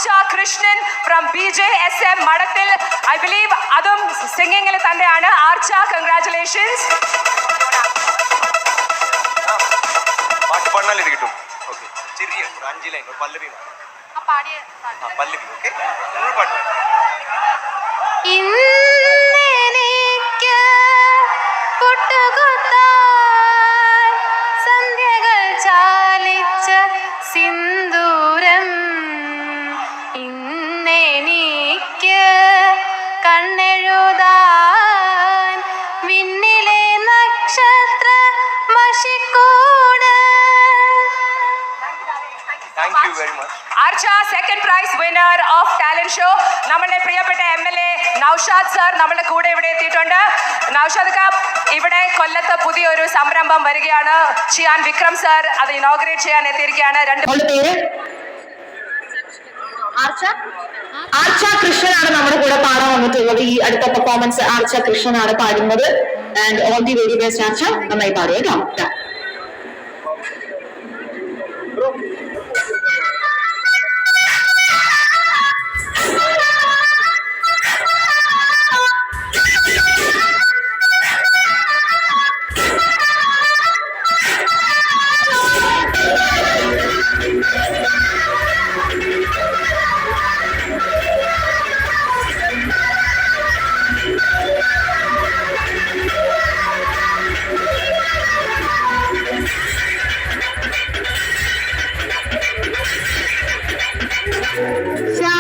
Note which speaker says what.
Speaker 1: Archa Krishnan from BJSM Madathil. I believe Adam singing il thandeyaanu. Archa, congratulations.
Speaker 2: പാട്ട് പാടാൻ ഇത് കിട്ടും. Okay. ചെറിയ 5 ലൈൻ പല്ലവി ആണ്. ആ പാടിയ പല്ലവി. ഓക്കേ. നിങ്ങൾ പാടുക.
Speaker 3: ഇന്നെനിക്ക് പുട്ടുകുത്താൻ സന്ധ്യകൾ ചാലിച്ച സിന്ദൂരം ഇന്നെനിക്ക് കണ്ണെഴുതാൻ വിണ്ണിലെ നക്ഷത്ര മഷിക്കൂട്.
Speaker 2: Thank you very much.
Speaker 1: Archa, second prize winner of talent show. നമ്മളുടെ പ്രിയപ്പെട്ട MLA നൗഷാദ് സർ നമ്മുടെ കൂടെ ഇവിടെ എത്തിയിട്ടുണ്ട്. നൗഷാദ് കാ ഇവിടെ കൊല്ലത്ത് പുതിയൊരു സംരംഭം വരികയാണ്. ചിയാൻ വിക്രം സർ അത് ഇനോഗ്രേറ്റ് ചെയ്യാൻ എത്തിയിരിക്കുകയാണ്.
Speaker 4: ആർച്ച കൃഷ്ണനാണ് നമ്മുടെ കൂടെ പാടാൻ വന്നിട്ടുള്ളത്. ഈ അടുത്ത പെർഫോമൻസ് ആർച്ച കൃഷ്ണനാണ് പാടുന്നത്. And all the very best Archa. നന്നായി പാടുക കേട്ടോ.
Speaker 3: ശാ